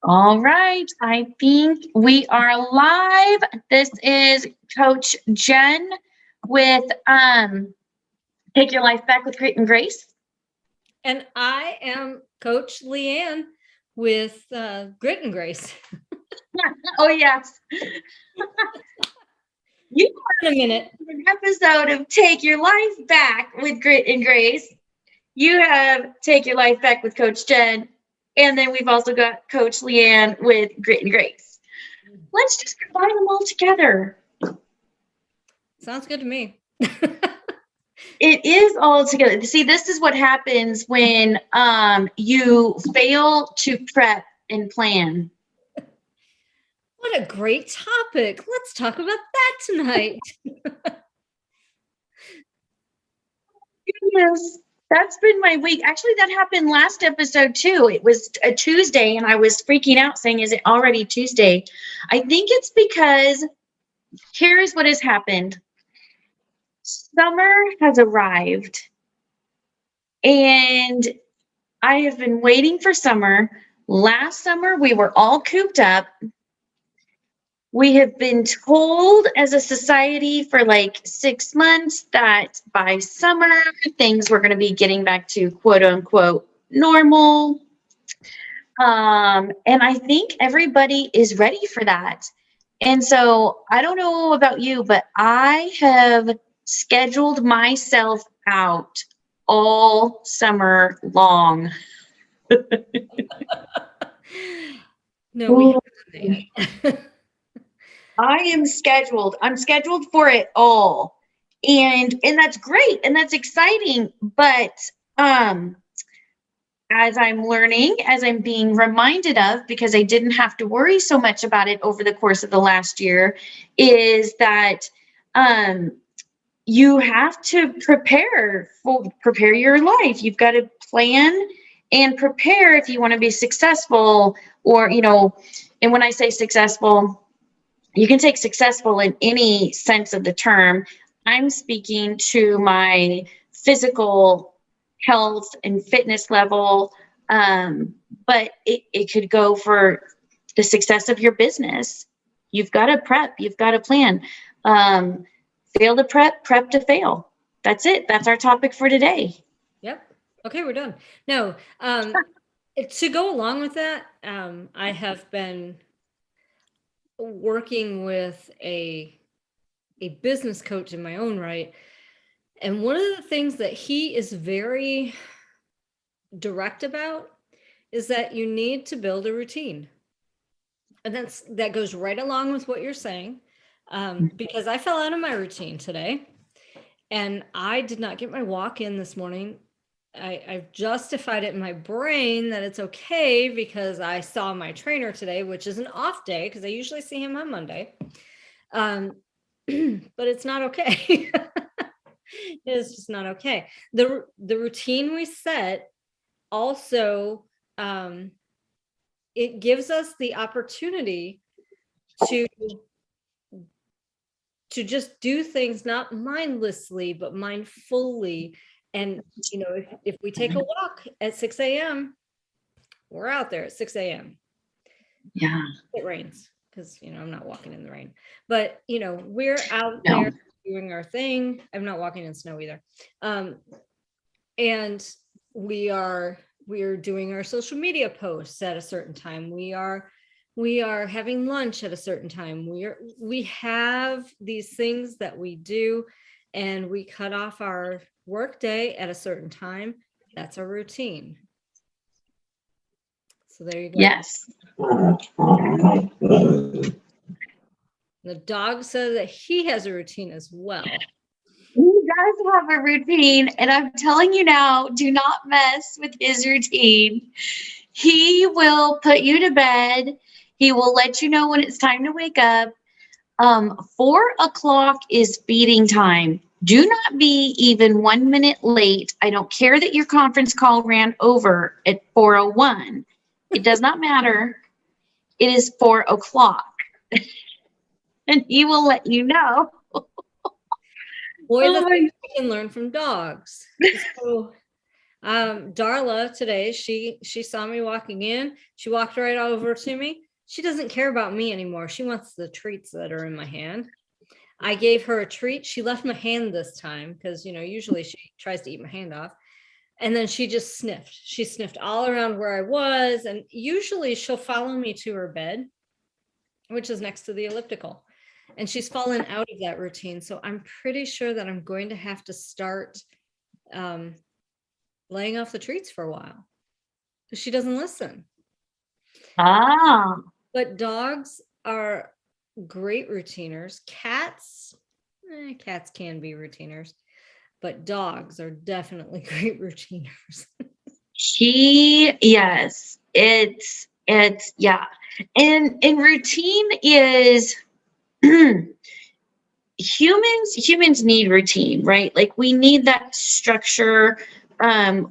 All right, I think we are live. This is Coach Jen with Take Your Life Back with Grit and Grace. And I am Coach Leanne with Grit and Grace. Oh, yes. You are in a minute. An episode of Take Your Life Back with Grit and Grace. You have Take Your Life Back with Coach Jen. And then we've also got Coach Leanne with Grit and Grace. Let's just combine them all together. Sounds good to me. It is all together. See, this is what happens when you fail to prep and plan. What a great topic. Let's talk about that tonight. Yes, that's been my week. Actually, that happened last episode too. It was a Tuesday and I was freaking out saying, is it already Tuesday? I think it's because here's what has happened. Summer has arrived and I have been waiting for summer. Last summer, we were all cooped up. We have been told as a society for like 6 months that by summer, things were going to be getting back to quote unquote normal. And I think everybody is ready for that. And so I don't know about you, but I have scheduled myself out all summer long. No, we haven't. I am scheduled. I'm scheduled for it all. And that's great and that's exciting. But as I'm learning, as I'm being reminded of, because I didn't have to worry so much about it over the course of the last year, is that you have to prepare your life. You've got to plan and prepare if you want to be successful, or, and when I say successful, you can take successful in any sense of the term. I'm speaking to my physical health and fitness level, but it could go for the success of your business. You've got to prep, you've got to plan. Fail to prep, prep to fail. That's it. That's our topic for today. Yep. Okay, we're done. No, to go along with that, I have been working with a business coach in my own right. And one of the things that he is very direct about is that you need to build a routine. And that goes right along with what you're saying, because I fell out of my routine today and I did not get my walk in this morning. I've justified it in my brain that it's okay because I saw my trainer today, which is an off day because I usually see him on Monday. But it's not okay. It's just not okay. The routine we set also, it gives us the opportunity to just do things not mindlessly, but mindfully. And, if we take a walk at 6 a.m., we're out there at 6 a.m. Yeah. It rains because, I'm not walking in the rain, but, we're out there doing our thing. I'm not walking in snow either. And we are doing our social media posts at a certain time. We are having lunch at a certain time. We have these things that we do, and we cut off our work day at a certain time. That's our routine. So there you go. Yes. The dog says that he has a routine as well. He does have a routine, and I'm telling you now, do not mess with his routine. He will put you to bed. He will let you know when it's time to wake up. 4 o'clock is feeding time. Do not be even 1 minute late. I don't care that your conference call ran over at 4:01. It does not matter. It is 4 o'clock. And he will let you know. Boy, the things we can learn from dogs. So Darla today, she saw me walking in. She walked right over to me. She doesn't care about me anymore. She wants the treats that are in my hand. I gave her a treat. She left my hand this time because, usually she tries to eat my hand off. And then she just sniffed. She sniffed all around where I was. And usually she'll follow me to her bed, which is next to the elliptical. And she's fallen out of that routine. So I'm pretty sure that I'm going to have to start laying off the treats for a while because she doesn't listen. But dogs are great routiners. Cats can be routiners, but dogs are definitely great routiners. Yes, it's yeah. And routine is humans need routine, right? Like we need that structure.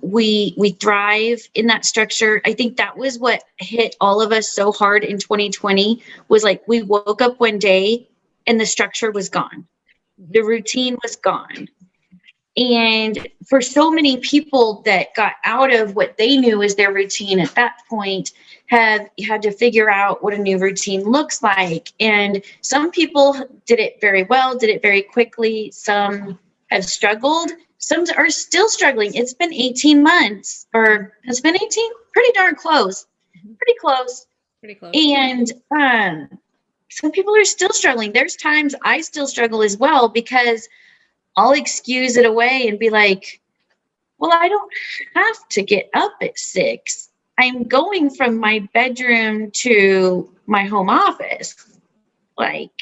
We thrive in that structure. I think that was what hit all of us so hard in 2020 was like we woke up one day and the structure was gone. The routine was gone. And for so many people that got out of what they knew as their routine at that point have had to figure out what a new routine looks like. And some people did it very well, did it very quickly. Some have struggled. Some are still struggling. It's been 18 months or has been 18, pretty darn close, pretty close. And some people are still struggling. There's times I still struggle as well because I'll excuse it away and be like, well, I don't have to get up at 6. I'm going from my bedroom to my home office. Like,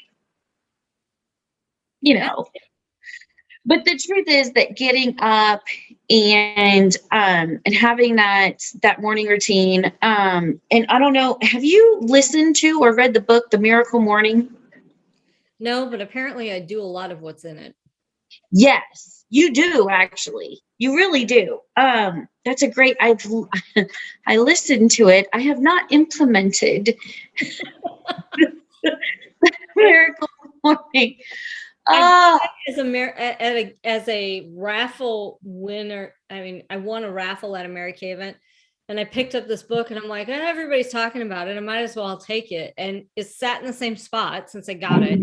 but the truth is that getting up and having that morning routine, and I don't know, have you listened to or read the book, The Miracle Morning? No, but apparently I do a lot of what's in it. Yes, you do, actually. You really do. That's a great, I listened to it. I have not implemented Miracle Morning. As a raffle winner, I won a raffle at a Mary Kay event, and I picked up this book, and I'm like, everybody's talking about it. I might as well take it. And it's sat in the same spot since I got it.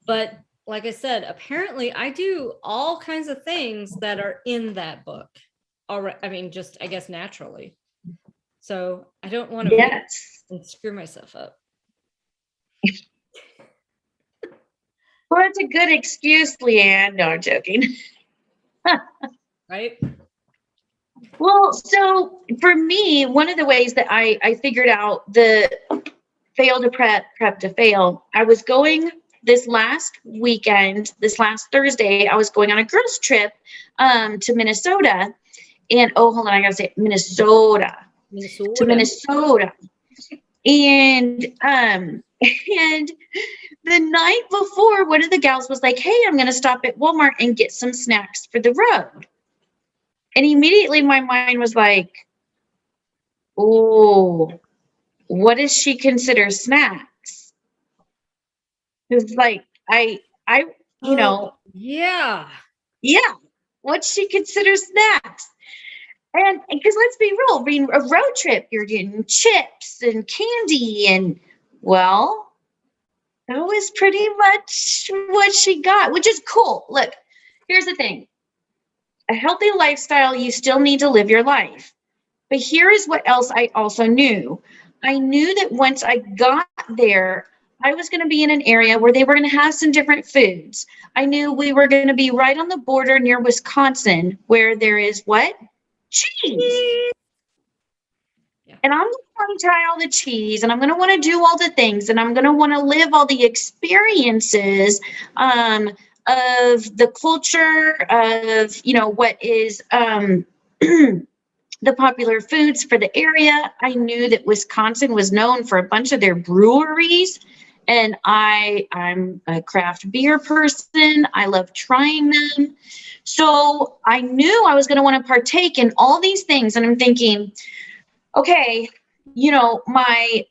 But like I said, apparently I do all kinds of things that are in that book. Just I guess naturally. So I don't want to and screw myself up. Well, it's a good excuse, Leanne. No, I'm joking. Right? Well, so for me, one of the ways that I figured out the fail to prep to fail, I was going this last weekend, this last Thursday, I was going on a girls trip to Minnesota. And hold on, I gotta say Minnesota. To Minnesota. And the night before, one of the gals was like, hey, I'm gonna stop at Walmart and get some snacks for the road. And immediately my mind was like, oh, what does she consider snacks? It's like, yeah. What she considers snacks. And because let's be real, a road trip, you're getting chips and candy and, well, that was pretty much what she got, which is cool. Look, here's the thing. A healthy lifestyle, you still need to live your life. But here is what else I also knew. I knew that once I got there, I was going to be in an area where they were going to have some different foods. I knew we were going to be right on the border near Wisconsin, where there is what? Cheese. Yeah. And I'm going to want to try all the cheese, and I'm going to want to do all the things, and I'm going to want to live all the experiences of the culture of, what is the popular foods for the area. I knew that Wisconsin was known for a bunch of their breweries, and I'm a craft beer person. I love trying them. So I knew I was going to want to partake in all these things. And I'm thinking, okay, my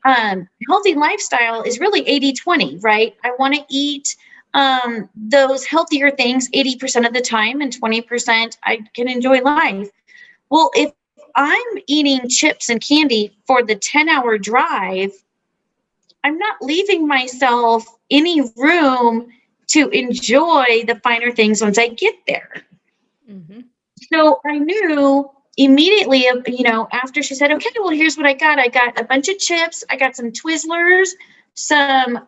healthy lifestyle is really 80-20, right? I want to eat those healthier things 80% of the time, and 20% I can enjoy life. Well, if I'm eating chips and candy for the 10-hour drive, I'm not leaving myself any room to enjoy the finer things once I get there. Mm-hmm. So I knew immediately, after she said, okay, well, here's what I got. I got a bunch of chips. I got some Twizzlers, some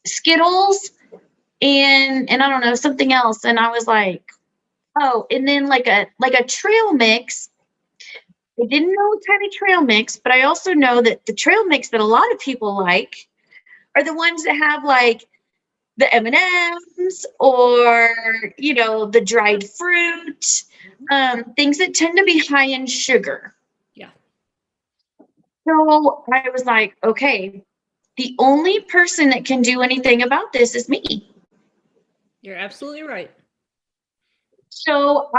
Skittles, and I don't know, something else. And I was like, oh, and then like a trail mix. I didn't know what kind of trail mix, but I also know that the trail mix that a lot of people like are the ones that have like the M&Ms or, the dried fruit, things that tend to be high in sugar. Yeah. So I was like, okay, the only person that can do anything about this is me. You're absolutely right. So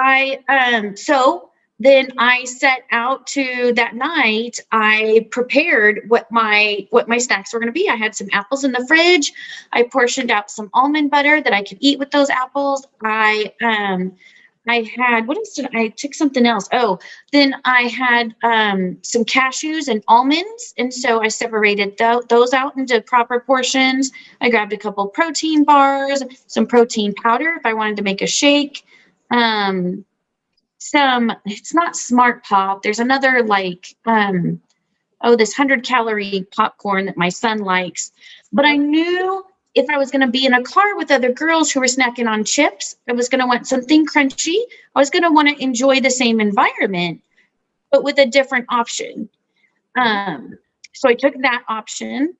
then I set out to that night. I prepared what my snacks were going to be. I had some apples in the fridge. I portioned out some almond butter that I could eat with those apples. I had, what else did I took something else? Oh, then I had some cashews and almonds. And so I separated those out into proper portions. I grabbed a couple protein bars, some protein powder if I wanted to make a shake. It's not Smart Pop. There's another this 100-calorie popcorn that my son likes. But I knew if I was going to be in a car with other girls who were snacking on chips, I was going to want something crunchy. I was going to want to enjoy the same environment, but with a different option. So I took that option.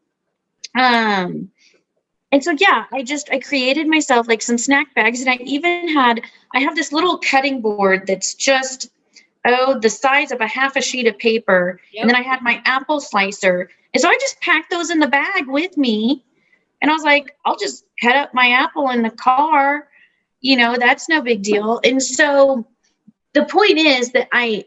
And so, yeah, I created myself like some snack bags, and I have this little cutting board that's just, the size of a half a sheet of paper. Yep. And then I had my apple slicer. And so I just packed those in the bag with me. And I was like, I'll just cut up my apple in the car. That's no big deal. And so the point is that I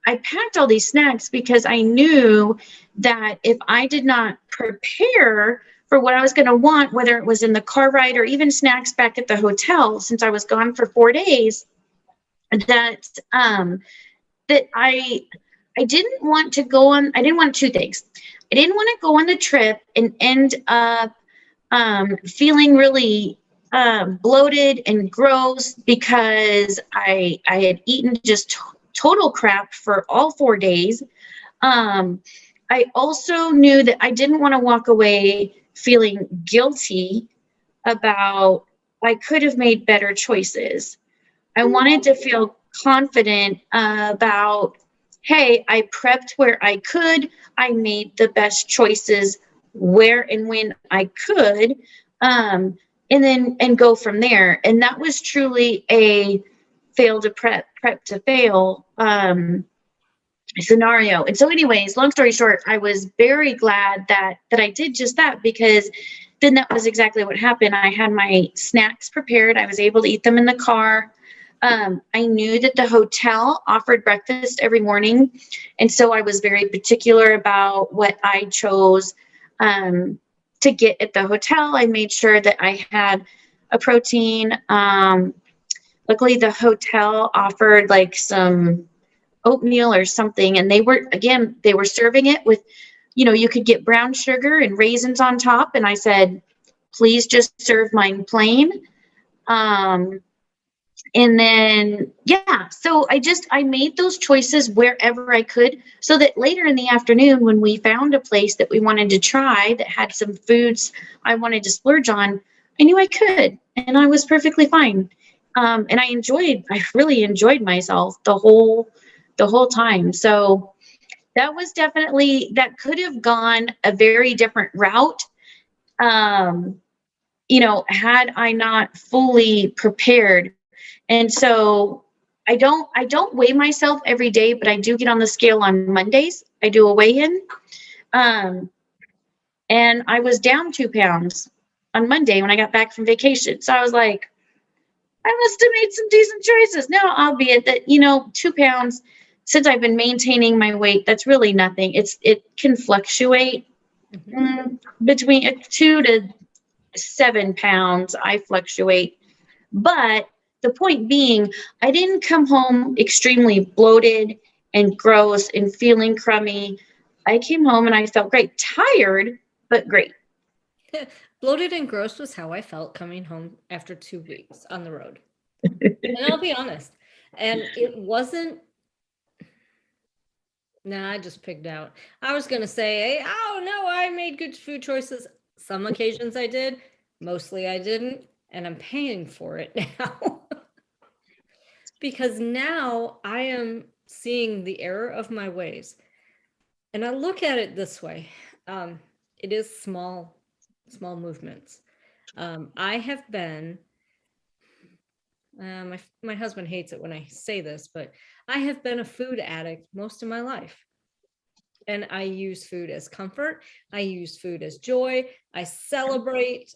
packed all these snacks because I knew that if I did not prepare for what I was going to want, whether it was in the car ride or even snacks back at the hotel, since I was gone for 4 days, that I didn't want to go on. I didn't want two things. I didn't want to go on the trip and end up feeling really bloated and gross because I had eaten just total crap for all 4 days. I also knew that I didn't want to walk away feeling guilty about I could have made better choices. I wanted to feel confident about, hey, I prepped where I could. I made the best choices where and when I could, and go from there. And that was truly a fail to prep to fail scenario. And so anyways, long story short, I was very glad that I did just that, because then that was exactly what happened. I had my snacks prepared. I was able to eat them in the car. I knew that the hotel offered breakfast every morning. And so I was very particular about what I chose to get at the hotel. I made sure that I had a protein. Luckily, the hotel offered like some oatmeal or something. And they were serving it with, you could get brown sugar and raisins on top. And I said, please just serve mine plain. And then, yeah, so I made those choices wherever I could, so that later in the afternoon, when we found a place that we wanted to try that had some foods I wanted to splurge on, I knew I could, and I was perfectly fine. And I really enjoyed myself the whole time. So that could have gone a very different route. Had I not fully prepared. And so I don't weigh myself every day, but I do get on the scale on Mondays. I do a weigh-in. And I was down 2 pounds on Monday when I got back from vacation. So I was like, I must have made some decent choices. Now, albeit that, 2 pounds, since I've been maintaining my weight, that's really nothing. It can fluctuate between 2 to 7 pounds. I fluctuate. But the point being, I didn't come home extremely bloated and gross and feeling crummy. I came home and I felt great, tired, but great. Bloated and gross was how I felt coming home after 2 weeks on the road. And I'll be honest. And it wasn't, nah, I just pigged out. I was going to say, oh no, I made good food choices. Some occasions I did, mostly I didn't. And I'm paying for it now. Because now I am seeing the error of my ways. And I look at it this way. It is small movements. I have been, my husband hates it when I say this, but I have been a food addict most of my life. And I use food as comfort. I use food as joy. I celebrate.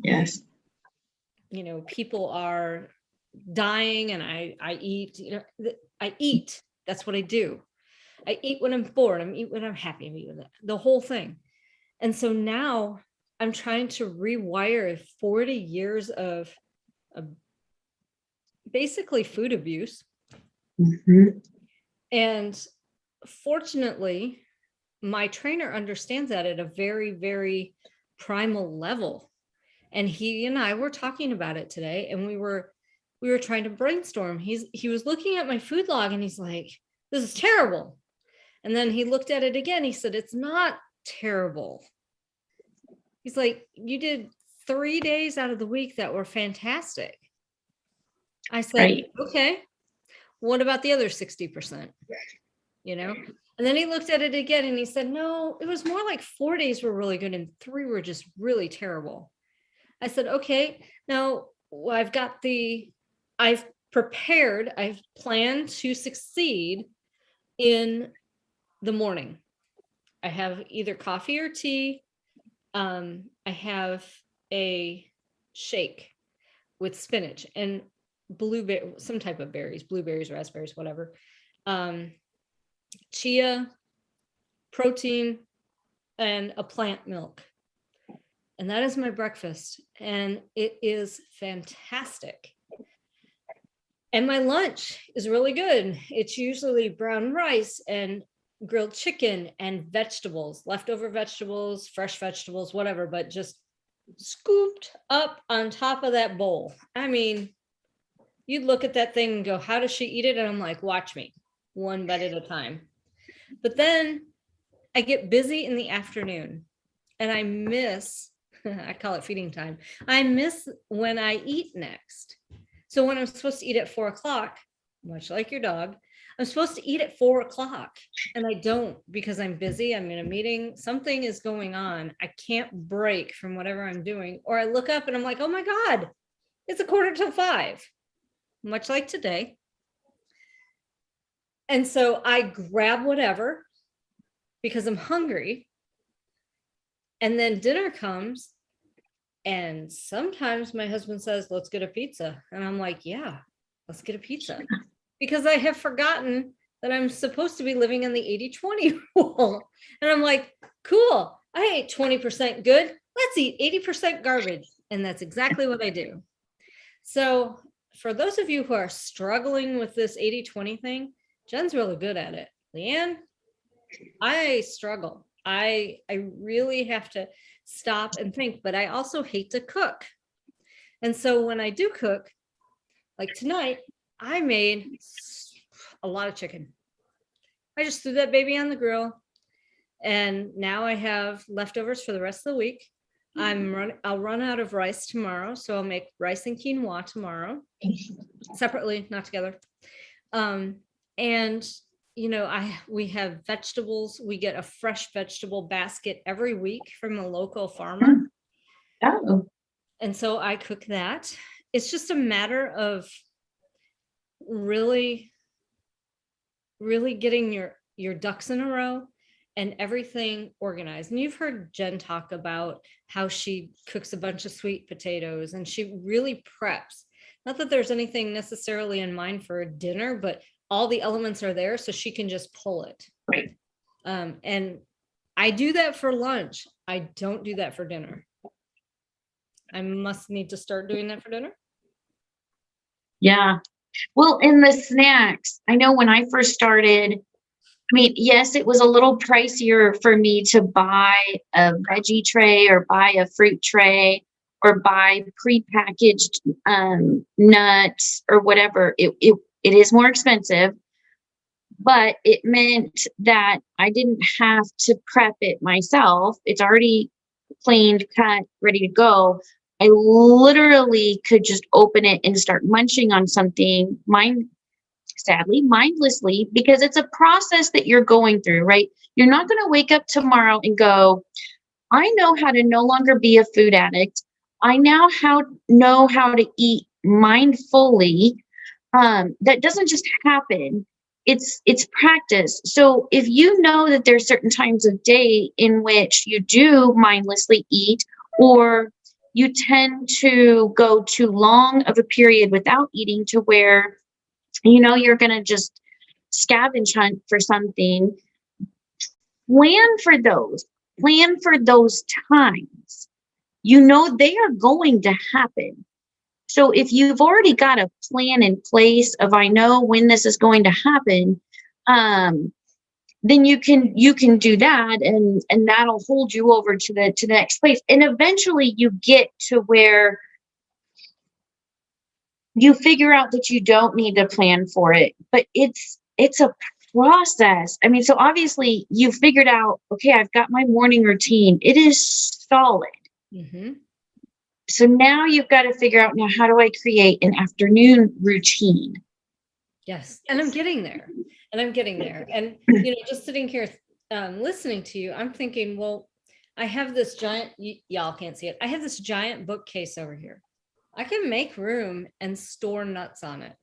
Yes. People are dying and I eat, I eat. That's what I do. I eat when I'm bored. I eat when I'm happy. I eat with the whole thing. And so now I'm trying to rewire 40 years of basically food abuse. Mm-hmm. And fortunately, my trainer understands that at a very, very primal level. And he and I were talking about it today, and we were trying to brainstorm. He was looking at my food log and he's like, this is terrible. And then he looked at it again. He said, it's not terrible. He's like, you did 3 days out of the week that were fantastic. I said, right. Okay, what about the other 60%? And then he looked at it again and he said, no, it was more like 4 days were really good and 3 were just really terrible. I said, okay, now I've prepared, I've planned to succeed in the morning. I have either coffee or tea. I have a shake with spinach and blueberry, some type of berries, blueberries, raspberries, whatever. Chia, protein, and a plant milk. And that is my breakfast. And it is fantastic. And my lunch is really good. It's usually brown rice and grilled chicken and vegetables, leftover vegetables, fresh vegetables, whatever, but just scooped up on top of that bowl. I mean, you'd look at that thing and go, how does she eat it? And I'm like, watch me, one bite at a time. But then I get busy in the afternoon and I miss, I call it feeding time. I miss when I eat next. So when I'm supposed to eat at 4:00, much like your dog, I'm supposed to eat at 4:00 and I don't because I'm busy. I'm in a meeting. Something is going on. I can't break from whatever I'm doing. Or I look up and I'm like, oh my God, it's 4:45, much like today. And so I grab whatever because I'm hungry. And then dinner comes. And sometimes my husband says, let's get a pizza. And I'm like, yeah, let's get a pizza. Because I have forgotten that I'm supposed to be living in the 80-20 rule. And I'm like, cool, I ate 20% good. Let's eat 80% garbage. And that's exactly what I do. So for those of you who are struggling with this 80-20 thing, Jen's really good at it. Leanne, I struggle. I really have to stop and think, but I also hate to cook. And so when I do cook, like tonight, I made a lot of chicken. I just threw that baby on the grill. And now I have leftovers for the rest of the week. I'll run out of rice tomorrow. So I'll make rice and quinoa tomorrow, separately, not together. And we have vegetables. We get a fresh vegetable basket every week from a local farmer. Oh. And so I cook that. It's just a matter of really, really getting your ducks in a row and everything organized. And you've heard Jen talk about how she cooks a bunch of sweet potatoes and she really preps. Not that there's anything necessarily in mind for a dinner, but all the elements are there so she can just pull it. Right. And I do that for lunch. I don't do that for dinner. I must need to start doing that for dinner. Yeah. Well, in the snacks, I know when I first started, I mean, yes, it was a little pricier for me to buy a veggie tray or buy a fruit tray or buy prepackaged nuts or whatever. It is more expensive, but it meant that I didn't have to prep it myself. It's already planed, cut, ready to go. I literally could just open it and start munching on something, sadly, mindlessly, because it's a process that you're going through, right? You're not going to wake up tomorrow and go, I know how to no longer be a food addict. I now know how to eat mindfully. That doesn't just happen. It's practice. So if you know that there's certain times of day in which you do mindlessly eat, or you tend to go too long of a period without eating to where you're going to just scavenge hunt for something, plan for those. Plan for those times. They are going to happen. So if you've already got a plan in place of I know when this is going to happen, then you can do that, and that'll hold you over to the next place. And eventually you get to where you figure out that you don't need to plan for it, but it's a process. I mean, so obviously you figured out, okay, I've got my morning routine. It is solid. Mm-hmm. So now you've got to figure out, now how do I create an afternoon routine? Yes. And I'm getting there. And, just sitting here listening to you, I'm thinking, well, I have this giant, y'all can't see it. I have this giant bookcase over here. I can make room and store nuts on it.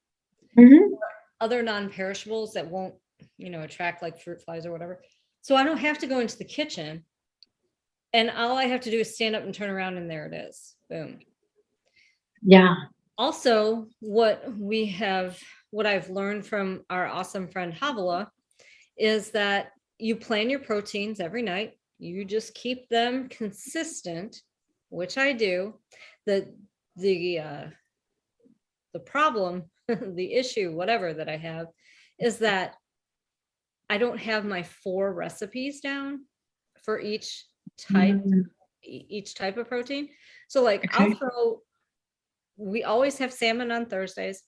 Mm-hmm. Other non-perishables that won't, attract like fruit flies or whatever. So I don't have to go into the kitchen. And all I have to do is stand up and turn around, and there it is. Boom. Yeah. Also, what I've learned from our awesome friend Havilah is that you plan your proteins every night. You just keep them consistent, which I do. The problem, the issue, whatever that I have, is that I don't have my 4 recipes down for each type of protein. So like, Okay. we always have salmon on Thursdays.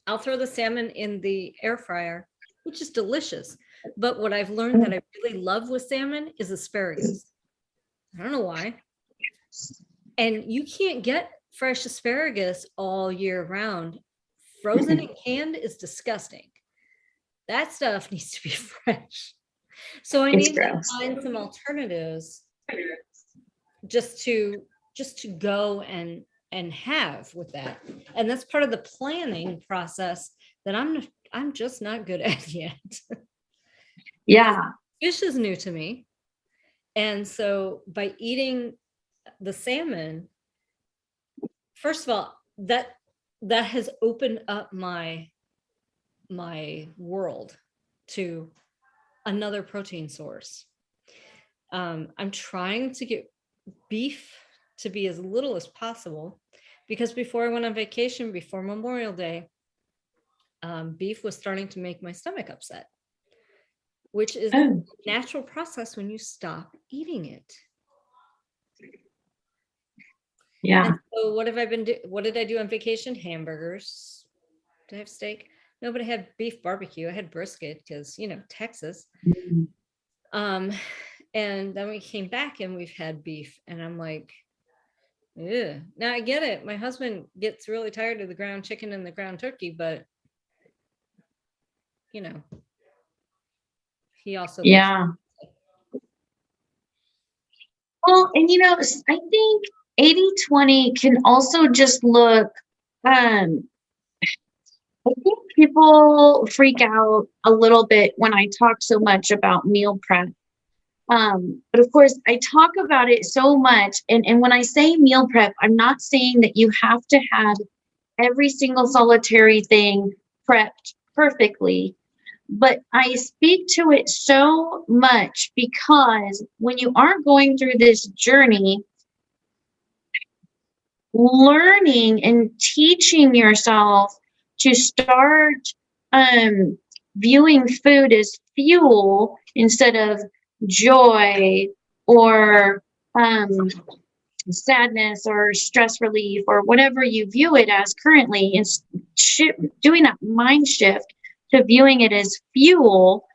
I'll throw the salmon in the air fryer, which is delicious. But what I've learned that I really love with salmon is asparagus. I don't know why. And you can't get fresh asparagus all year round. Frozen and canned is disgusting. That stuff needs to be fresh. So I need to find some alternatives just to go and have with that. And that's part of the planning process that I'm just not good at yet. Yeah. Fish is new to me. And so by eating the salmon, first of all, that has opened up my world to another protein source. I'm trying to get beef to be as little as possible, because before I went on vacation, before Memorial Day, beef was starting to make my stomach upset, which is a natural process when you stop eating it. Yeah. And so what did I do on vacation? Hamburgers. Did I have steak? No, but I had beef barbecue. I had brisket because, Texas. Mm-hmm. And then we came back and we've had beef, and I'm like, yeah. Now I get it. My husband gets really tired of the ground chicken and the ground turkey, but he also Yeah. Well, and I think 80/20 can also just look, I think people freak out a little bit when I talk so much about meal prep. But of course, I talk about it so much. And when I say meal prep, I'm not saying that you have to have every single solitary thing prepped perfectly. But I speak to it so much because when you aren't going through this journey, learning and teaching yourself to start viewing food as fuel instead of joy or sadness or stress relief or whatever you view it as currently, and doing that mind shift to viewing it as fuel.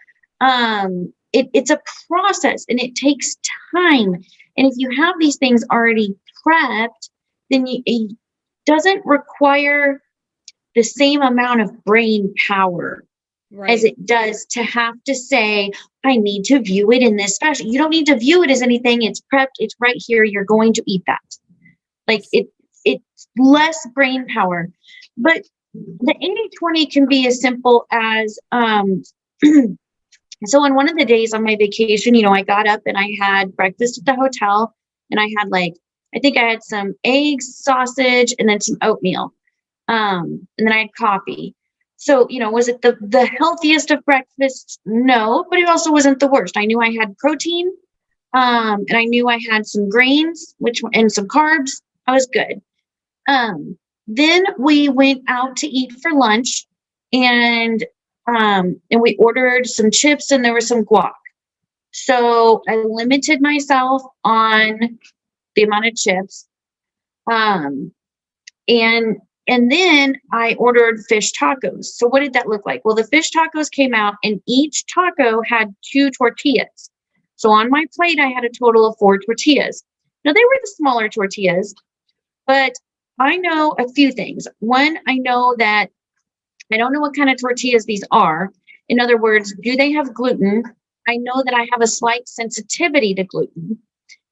It's a process and it takes time. And if you have these things already prepped, then it doesn't require the same amount of brain power as it does to have to say, I need to view it in this fashion. You don't need to view it as anything. It's prepped. It's right here. You're going to eat that. Like it's less brain power. But the 80-20 can be as simple as, so on one of the days on my vacation, I got up and I had breakfast at the hotel, and I had I think I had some eggs, sausage, and then some oatmeal. And then I had coffee. So, was it the healthiest of breakfasts? No, but it also wasn't the worst. I knew I had protein, and I knew I had some grains, and some carbs. I was good. Then we went out to eat for lunch, and we ordered some chips, and there was some guac. So I limited myself on the amount of chips. And then I ordered fish tacos. So what did that look like? Well, the fish tacos came out, and each taco had 2 tortillas. So on my plate, I had a total of 4 tortillas. Now, they were the smaller tortillas, but I know a few things. One, I know that I don't know what kind of tortillas these are. In other words, do they have gluten? I know that I have a slight sensitivity to gluten.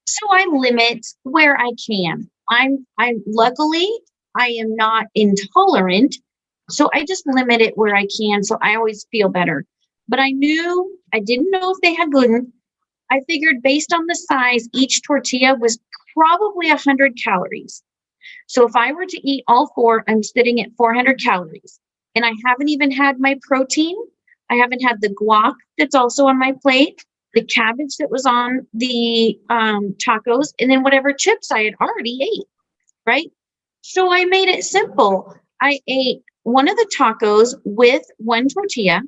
So I limit where I can. I'm luckily, I am not intolerant. So I just limit it where I can. So I always feel better. But I didn't know if they had gluten. I figured based on the size, each tortilla was probably 100 calories. So if I were to eat all 4, I'm sitting at 400 calories. And I haven't even had my protein. I haven't had the guac that's also on my plate, the cabbage that was on the tacos, and then whatever chips I had already ate, right? So I made it simple. I ate one of the tacos with 1 tortilla,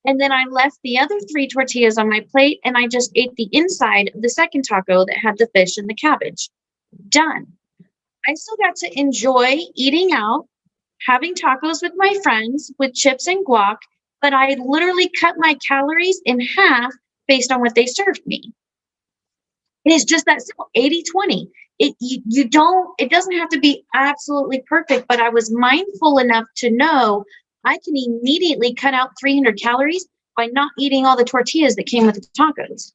and then I left the other 3 tortillas on my plate, and I just ate the inside of the second taco that had the fish and the cabbage. Done. I still got to enjoy eating out, having tacos with my friends with chips and guac, but I literally cut my calories in half based on what they served me. It is just that simple, 80-20. It doesn't have to be absolutely perfect, but I was mindful enough to know I can immediately cut out 300 calories by not eating all the tortillas that came with the tacos.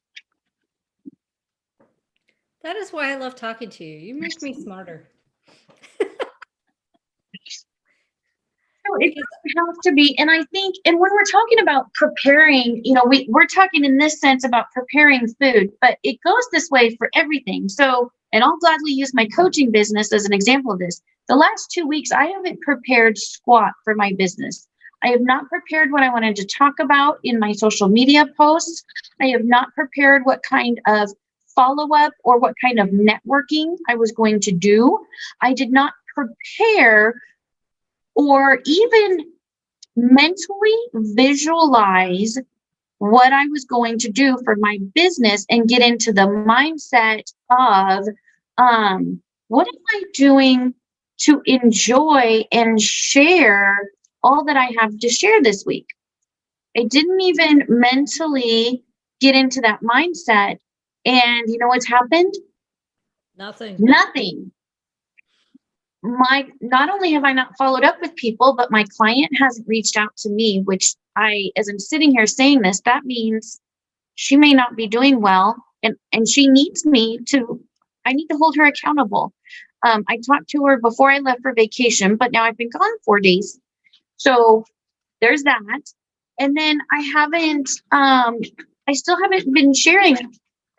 That is why I love talking to you. You make me smarter. So it doesn't have to be, and I think, and when we're talking about preparing, we're talking in this sense about preparing food, but it goes this way for everything. So, and I'll gladly use my coaching business as an example of this. The last 2 weeks, I haven't prepared squat for my business. I have not prepared what I wanted to talk about in my social media posts. I have not prepared what kind of follow-up or what kind of networking I was going to do. I did not prepare or even mentally visualize what I was going to do for my business and get into the mindset of what am I doing to enjoy and share all that I have to share this week. I didn't even mentally get into that mindset. And you know what's happened? Nothing. Not only have I not followed up with people, but my client hasn't reached out to me, which as I'm sitting here saying this, that means she may not be doing well, and she needs I need to hold her accountable. I talked to her before I left for vacation, but now I've been gone 4 days. So there's that. And then I still haven't been sharing.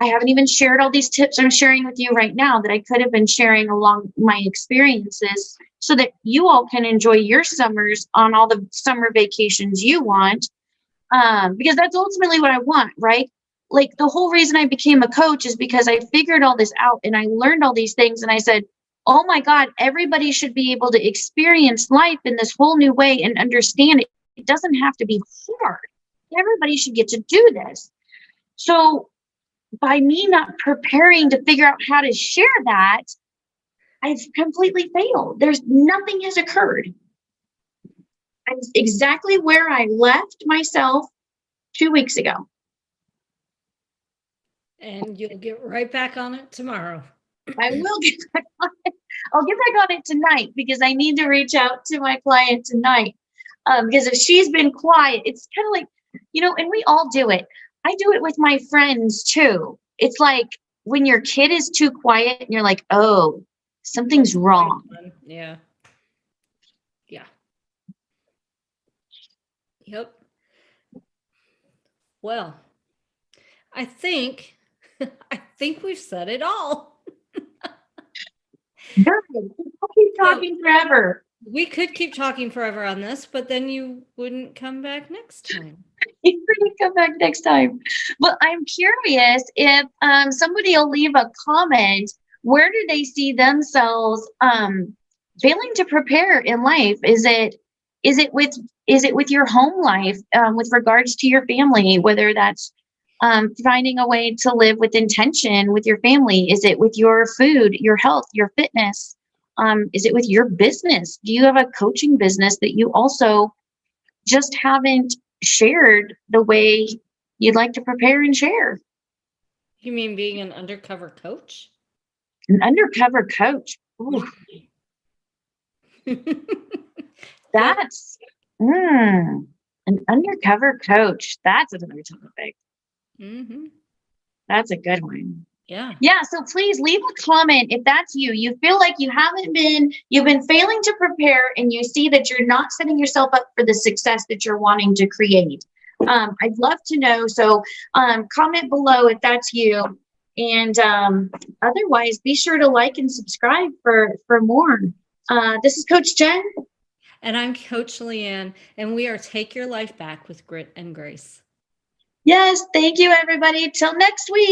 I haven't even shared all these tips I'm sharing with you right now that I could have been sharing along my experiences so that you all can enjoy your summers on all the summer vacations you want. Because that's ultimately what I want, right? Like the whole reason I became a coach is because I figured all this out and I learned all these things and I said, oh my God, everybody should be able to experience life in this whole new way and understand it. It doesn't have to be hard. Everybody should get to do this. So by me not preparing to figure out how to share that, I've completely failed. There's nothing has occurred. I'm exactly where I left myself 2 weeks ago. And you'll get right back on it tomorrow. I will get back on it. I'll get back on it tonight because I need to reach out to my client tonight. Because if she's been quiet, it's kind of like, and we all do it. I do it with my friends too. It's like when your kid is too quiet and you're like, oh, something's wrong. Yeah. Yeah. Yep. Well, I think we've said it all. Good. I'll keep talking forever. We could keep talking forever on this, but then you wouldn't come back next time. You can come back next time. But I'm curious if somebody will leave a comment. Where do they see themselves failing to prepare in life? Is it with your home life with regards to your family, whether that's finding a way to live with intention with your family? Is it with your food, your health, your fitness? Is it with your business? Do you have a coaching business that you also just haven't shared the way you'd like to prepare and share? You mean being an undercover coach? An undercover coach. That's an undercover coach. That's another topic. Mm-hmm. That's a good one. Yeah. Yeah. So please leave a comment if that's you. You feel like you've been failing to prepare and you see that you're not setting yourself up for the success that you're wanting to create. I'd love to know. So comment below if that's you. And otherwise, be sure to like and subscribe for more. This is Coach Jen. And I'm Coach Leanne, and we are Take Your Life Back with Grit and Grace. Yes. Thank you, everybody. Till next week.